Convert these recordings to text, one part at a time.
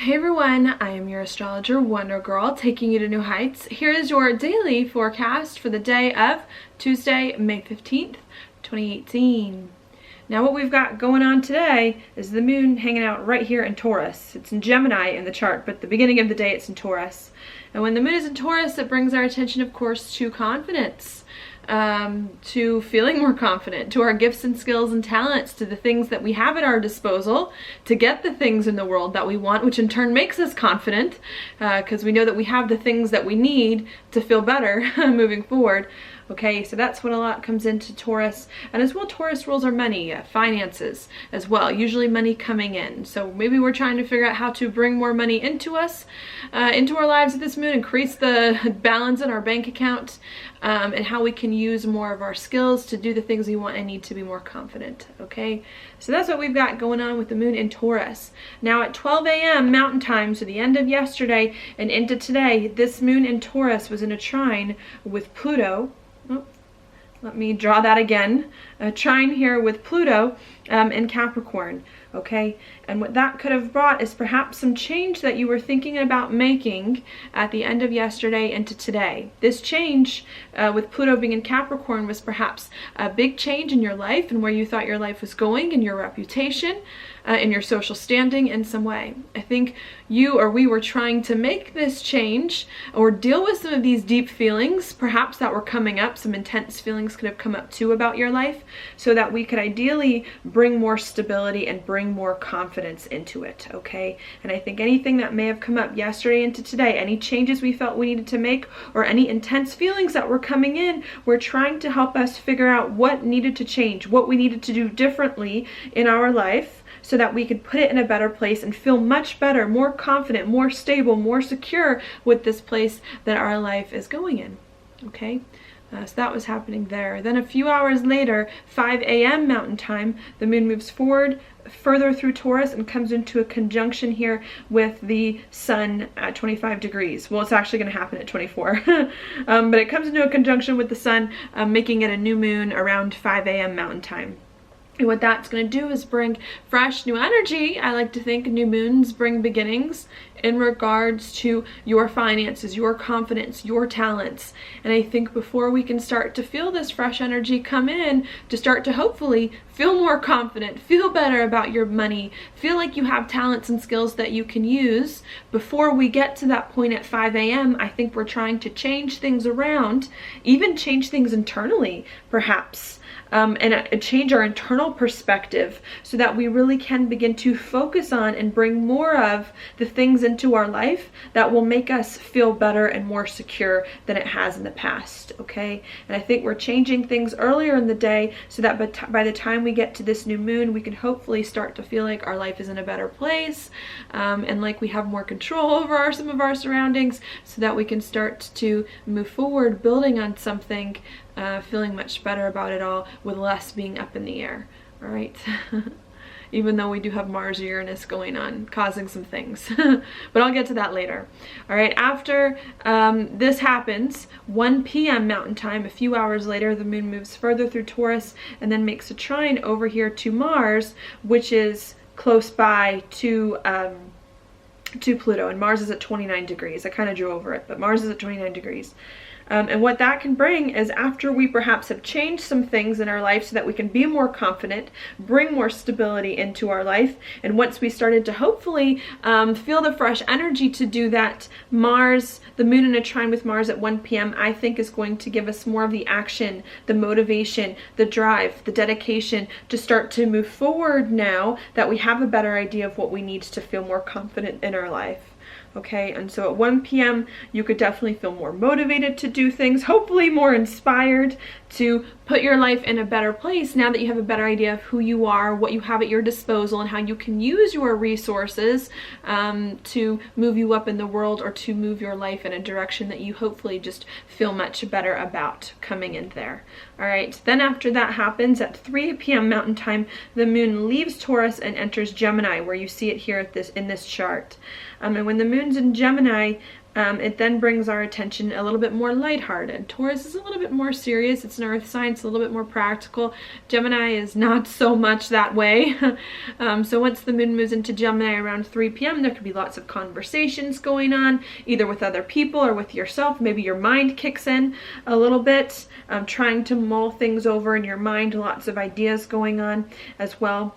Hey everyone, I am your astrologer Wonder Girl, taking you to new heights. Here is your daily forecast for the day of Tuesday, May 15th, 2018. Now what we've got going on today is the moon hanging out right here in Taurus. It's in Gemini in the chart, but the beginning of the day it's in Taurus. And when the moon is in Taurus, it brings our attention, of course, to confidence. To feeling more confident, to our gifts and skills and talents, to the things that we have at our disposal, to get the things in the world that we want, which in turn makes us confident, because we know that we have the things that we need to feel better moving forward. Okay, so that's what a lot comes into Taurus. And as well, Taurus rules our money, finances as well, usually money coming in. So maybe we're trying to figure out how to bring more money into us, into our lives at this moon, increase the balance in our bank account, and how we can use more of our skills to do the things we want and need to be more confident. Okay, so that's what we've got going on with the moon in Taurus. Now at 12 a.m. Mountain Time, so the end of yesterday and into today, this moon in Taurus was in a trine with Pluto. Oh, let me draw that again. A trine here with Pluto in Capricorn. Okay, and what that could have brought is perhaps some change that you were thinking about making at the end of yesterday into today. This change with Pluto being in Capricorn was perhaps a big change in your life and where you thought your life was going, in your reputation, in your social standing in some way. I think you or we were trying to make this change or deal with some of these deep feelings, perhaps that were coming up. Some intense feelings could have come up too about your life, so that we could ideally bring more stability and bring more confidence into it. Okay, and I think anything that may have come up yesterday into today, any changes we felt we needed to make, or any intense feelings that were coming in, were trying to help us figure out what needed to change, what we needed to do differently in our life, so that we could put it in a better place and feel much better, more confident, more stable, more secure with this place that our life is going in. Okay, so that was happening there. Then a few hours later, 5 a.m. Mountain Time, the moon moves forward further through Taurus and comes into a conjunction here with the sun at 25 degrees. Well, it's actually going to happen at 24, but it comes into a conjunction with the sun, making it a new moon around 5 a.m. Mountain Time. And what that's going to do is bring fresh new energy. I like to think new moons bring beginnings in regards to your finances, your confidence, your talents. And I think before we can start to feel this fresh energy come in, to start to hopefully feel more confident, feel better about your money, feel like you have talents and skills that you can use, before we get to that point at 5 a.m., I think we're trying to change things around, even change things internally, perhaps. And change our internal perspective so that we really can begin to focus on and bring more of the things into our life that will make us feel better and more secure than it has in the past. Okay, and I think we're changing things earlier in the day so that by the time we get to this new moon, we can hopefully start to feel like our life is in a better place, and like we have more control over some of our surroundings, so that we can start to move forward building on something, feeling much better about it all, with less being up in the air. All right. Even though we do have Mars Uranus going on, causing some things. But I'll get to that later. All right, after this happens, 1 p.m. Mountain Time, a few hours later, the moon moves further through Taurus and then makes a trine over here to Mars, which is close by to Pluto. And Mars is at 29 degrees. I kind of drew over it, but Mars is at 29 degrees. And what that can bring is, after we perhaps have changed some things in our life so that we can be more confident, bring more stability into our life, and once we started to hopefully feel the fresh energy to do that, Mars, the moon in a trine with Mars at 1 p.m., I think is going to give us more of the action, the motivation, the drive, the dedication to start to move forward now that we have a better idea of what we need to feel more confident in our life. Okay, and so at 1 p.m. you could definitely feel more motivated to do things, hopefully more inspired to put your life in a better place now that you have a better idea of who you are, what you have at your disposal, and how you can use your resources to move you up in the world, or to move your life in a direction that you hopefully just feel much better about coming in there. All right, then after that happens, at 3 p.m. Mountain Time, the moon leaves Taurus and enters Gemini, where you see it here in this chart. And when the moon's in Gemini, It then brings our attention a little bit more lighthearted. Taurus is a little bit more serious. It's an earth sign, it's a little bit more practical. Gemini is not so much that way. So once the moon moves into Gemini around 3 p.m., there could be lots of conversations going on, either with other people or with yourself. Maybe your mind kicks in a little bit, trying to mull things over in your mind, lots of ideas going on as well.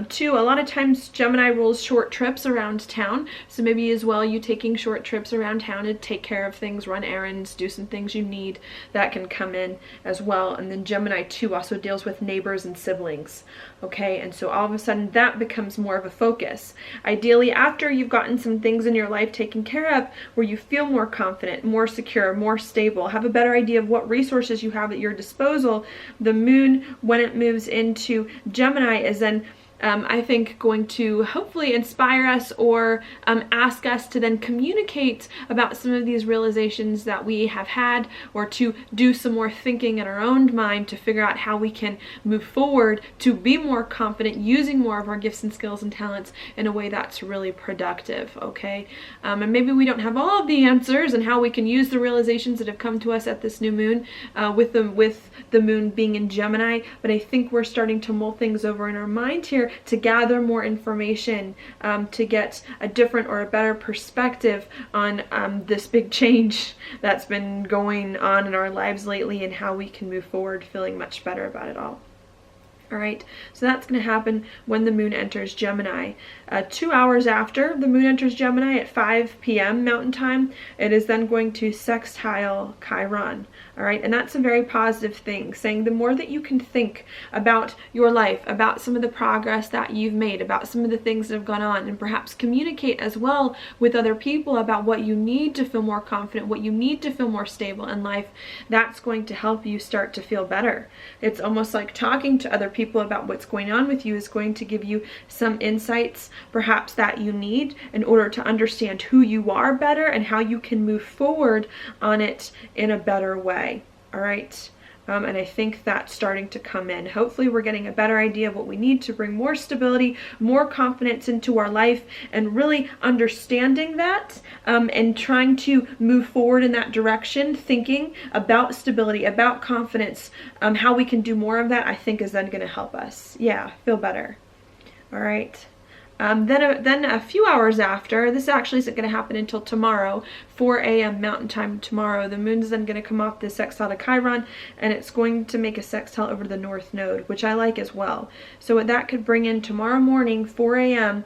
Two, a lot of times Gemini rules short trips around town, so maybe as well you taking short trips around town to take care of things, run errands, do some things you need, that can come in as well. And then Gemini 2 also deals with neighbors and siblings, okay? And so all of a sudden that becomes more of a focus. Ideally, after you've gotten some things in your life taken care of, where you feel more confident, more secure, more stable, have a better idea of what resources you have at your disposal, the moon, when it moves into Gemini, is then I think going to hopefully inspire us or ask us to then communicate about some of these realizations that we have had, or to do some more thinking in our own mind to figure out how we can move forward to be more confident, using more of our gifts and skills and talents in a way that's really productive, okay? And maybe we don't have all of the answers and how we can use the realizations that have come to us at this new moon with the moon being in Gemini, but I think we're starting to mull things over in our mind here to gather more information, to get a different or a better perspective on this big change that's been going on in our lives lately, and how we can move forward feeling much better about it all. All right, so that's going to happen when the moon enters Gemini. 2 hours after the moon enters Gemini at 5 p.m. Mountain Time, it is then going to sextile Chiron. All right, and that's a very positive thing, saying the more that you can think about your life, about some of the progress that you've made, about some of the things that have gone on, and perhaps communicate as well with other people about what you need to feel more confident, what you need to feel more stable in life, that's going to help you start to feel better. It's almost like talking to other people about what's going on with you is going to give you some insights perhaps that you need in order to understand who you are better and how you can move forward on it in a better way. All right. And I think that's starting to come in. Hopefully we're getting a better idea of what we need to bring more stability, more confidence into our life, and really understanding that and trying to move forward in that direction, thinking about stability, about confidence, how we can do more of that, I think is then going to help us, feel better. All right. Then a few hours after, this actually isn't going to happen until tomorrow, 4 a.m. Mountain Time tomorrow, the moon's then going to come off this sextile to Chiron, and it's going to make a sextile over to the North Node, which I like as well. So what that could bring in tomorrow morning, 4 a.m.,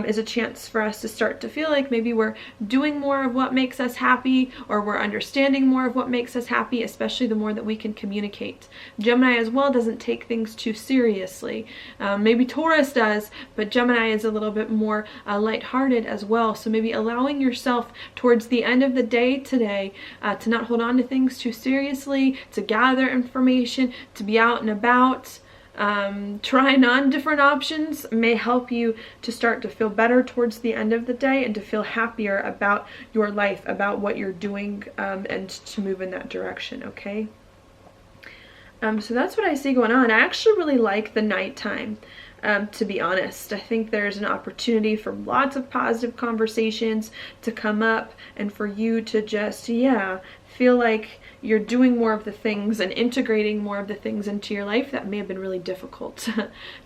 is a chance for us to start to feel like maybe we're doing more of what makes us happy, or we're understanding more of what makes us happy, especially the more that we can communicate. Gemini as well doesn't take things too seriously. Maybe Taurus does, but Gemini is a little bit more lighthearted as well. So maybe allowing yourself towards the end of the day today to not hold on to things too seriously, to gather information, to be out and about, trying on different options may help you to start to feel better towards the end of the day and to feel happier about your life, about what you're doing, and to move in that direction, okay? So that's what I see going on. I actually really like the nighttime, to be honest. I think there's an opportunity for lots of positive conversations to come up, and for you to just, feel like you're doing more of the things and integrating more of the things into your life that may have been really difficult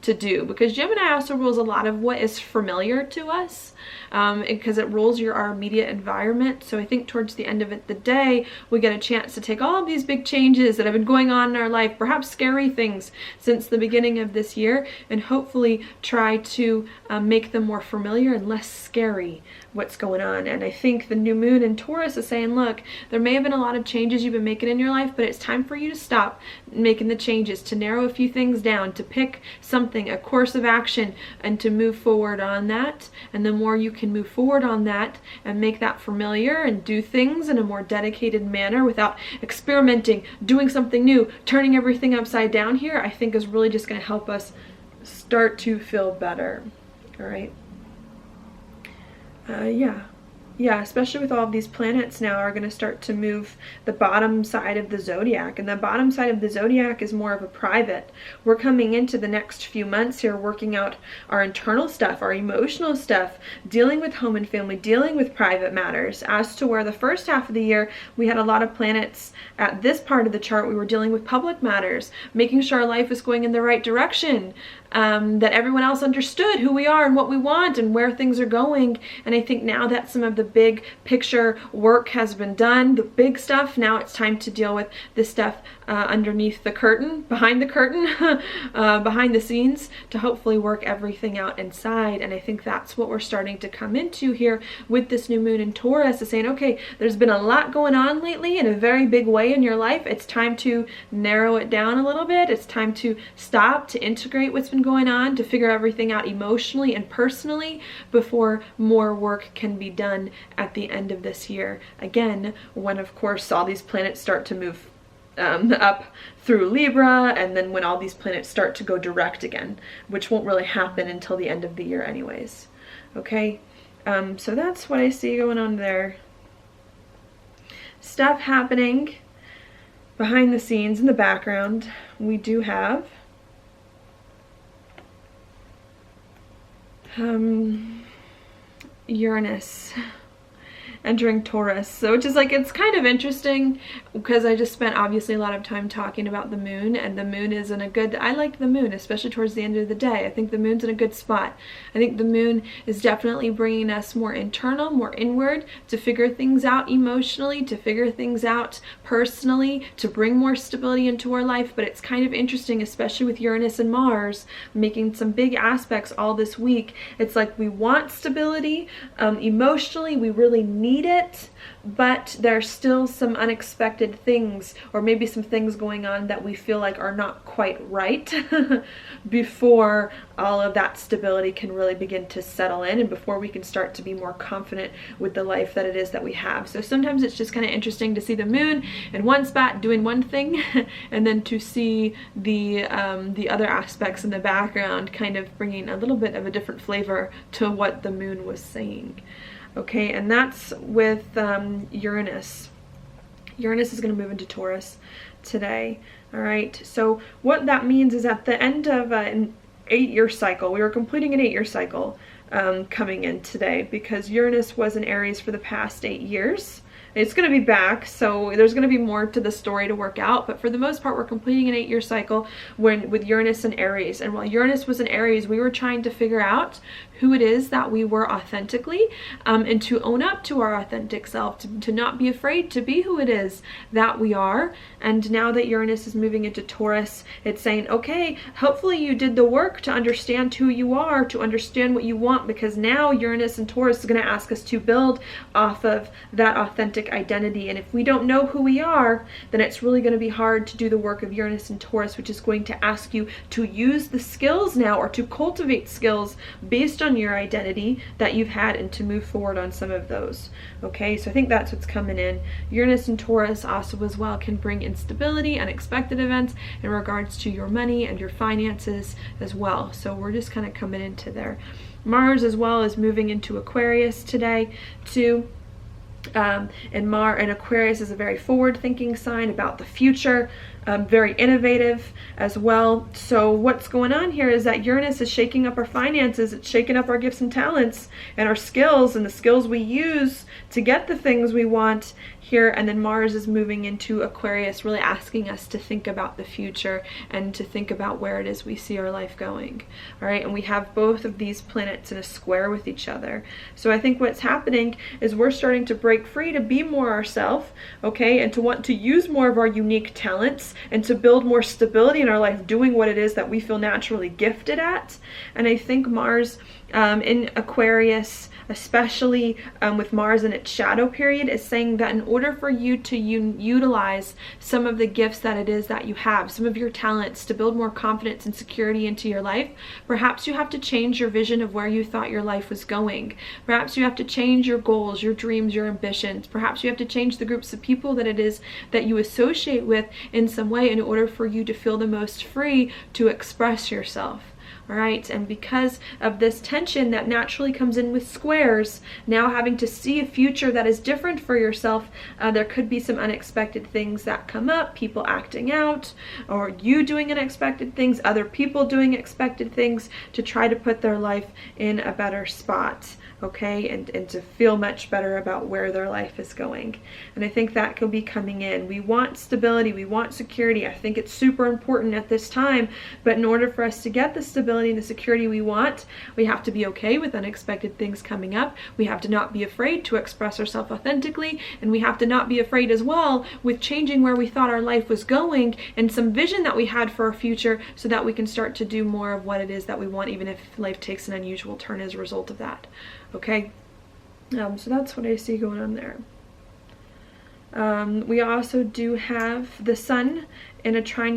to do, because Gemini also rules a lot of what is familiar to us, because it rules our immediate environment. So I think towards the end of the day, we get a chance to take all of these big changes that have been going on in our life, perhaps scary things since the beginning of this year, and hopefully try to make them more familiar and less scary, what's going on. And I think the new moon in Taurus is saying, look, there may have been a lot of changes you've been making in your life, but it's time for you to stop making the changes, to narrow a few things down, to pick something, a course of action, and to move forward on that. And the more you can move forward on that and make that familiar and do things in a more dedicated manner without experimenting, doing something new, turning everything upside down here, I think is really just going to help us start to feel better. All right. Yeah, especially with all of these planets now are going to start to move the bottom side of the zodiac. And the bottom side of the zodiac is more of a private. We're coming into the next few months here working out our internal stuff, our emotional stuff, dealing with home and family, dealing with private matters. As to where the first half of the year, we had a lot of planets at this part of the chart, we were dealing with public matters, making sure our life is going in the right direction, that everyone else understood who we are and what we want and where things are going. And I think now that some of the big picture work has been done, the big stuff, now it's time to deal with the stuff underneath the curtain, behind the curtain, behind the scenes, to hopefully work everything out inside. And I think that's what we're starting to come into here with this new moon in Taurus, is saying, okay, there's been a lot going on lately in a very big way in your life. It's time to narrow it down a little bit. It's time to stop, to integrate what's been going on, to figure everything out emotionally and personally before more work can be done at the end of this year. Again, when of course all these planets start to move up through Libra, and then when all these planets start to go direct again, which won't really happen until the end of the year anyways. Okay, so that's what I see going on there. Stuff happening behind the scenes in the background. We do have Uranus entering Taurus, so which is like, it's kind of interesting because I just spent obviously a lot of time talking about the moon, and the moon is in a good, I like the moon, especially towards the end of the day. I think the moon's in a good spot. I think the moon is definitely bringing us more internal, more inward, to figure things out emotionally, to figure things out personally, to bring more stability into our life. But it's kind of interesting, especially with Uranus and Mars making some big aspects all this week. It's like we want stability emotionally, we really need it, but there's still some unexpected things, or maybe some things going on that we feel like are not quite right before all of that stability can really begin to settle in, and before we can start to be more confident with the life that it is that we have. So sometimes it's just kind of interesting to see the moon in one spot doing one thing and then to see the other aspects in the background kind of bringing a little bit of a different flavor to what the moon was saying. Okay, and that's with Uranus. Uranus is going to move into Taurus today. All right, so what that means is at the end of an 8-year cycle, we were completing an 8-year cycle coming in today, because Uranus was in Aries for the past 8 years. It's going to be back, so there's going to be more to the story to work out, but for the most part we're completing an 8-year cycle with Uranus and Aries. And while Uranus was in Aries, we were trying to figure out who it is that we were authentically, and to own up to our authentic self, to not be afraid to be who it is that we are. And now that Uranus is moving into Taurus, it's saying, okay, hopefully you did the work to understand who you are, to understand what you want, because now Uranus and Taurus is going to ask us to build off of that authentic identity. And if we don't know who we are, then it's really going to be hard to do the work of Uranus and Taurus, which is going to ask you to use the skills now, or to cultivate skills based on your identity that you've had, and to move forward on some of those. Okay, so I think that's what's coming in. Uranus and Taurus also as well can bring instability, unexpected events in regards to your money and your finances as well. So we're just kind of coming into there. Mars as well is moving into Aquarius today too. And Aquarius is a very forward-thinking sign about the future, very innovative as well. So what's going on here is that Uranus is shaking up our finances, it's shaking up our gifts and talents and our skills, and the skills we use to get the things we want here. And then Mars is moving into Aquarius, really asking us to think about the future and to think about where it is we see our life going. All right, and we have both of these planets in a square with each other. So I think what's happening is we're starting to break free to be more ourselves, okay, and to want to use more of our unique talents and to build more stability in our life, doing what it is that we feel naturally gifted at. And I think Mars in Aquarius, especially with Mars in its shadow period, is saying that in order for you to utilize some of the gifts that it is that you have, some of your talents, to build more confidence and security into your life, perhaps you have to change your vision of where you thought your life was going. Perhaps you have to change your goals, your dreams, your ambitions. Perhaps you have to change the groups of people that it is that you associate with in some way in order for you to feel the most free to express yourself. All right, and because of this tension that naturally comes in with squares, now having to see a future that is different for yourself, there could be some unexpected things that come up, people acting out, or you doing unexpected things, other people doing expected things to try to put their life in a better spot. Okay, and to feel much better about where their life is going. And I think that could be coming in. We want stability, we want security. I think it's super important at this time, but in order for us to get the stability and the security we want, we have to be okay with unexpected things coming up. We have to not be afraid to express ourselves authentically, and we have to not be afraid as well with changing where we thought our life was going and some vision that we had for our future, so that we can start to do more of what it is that we want, even if life takes an unusual turn as a result of that. Okay, so that's what I see going on there. We also do have the sun in a trine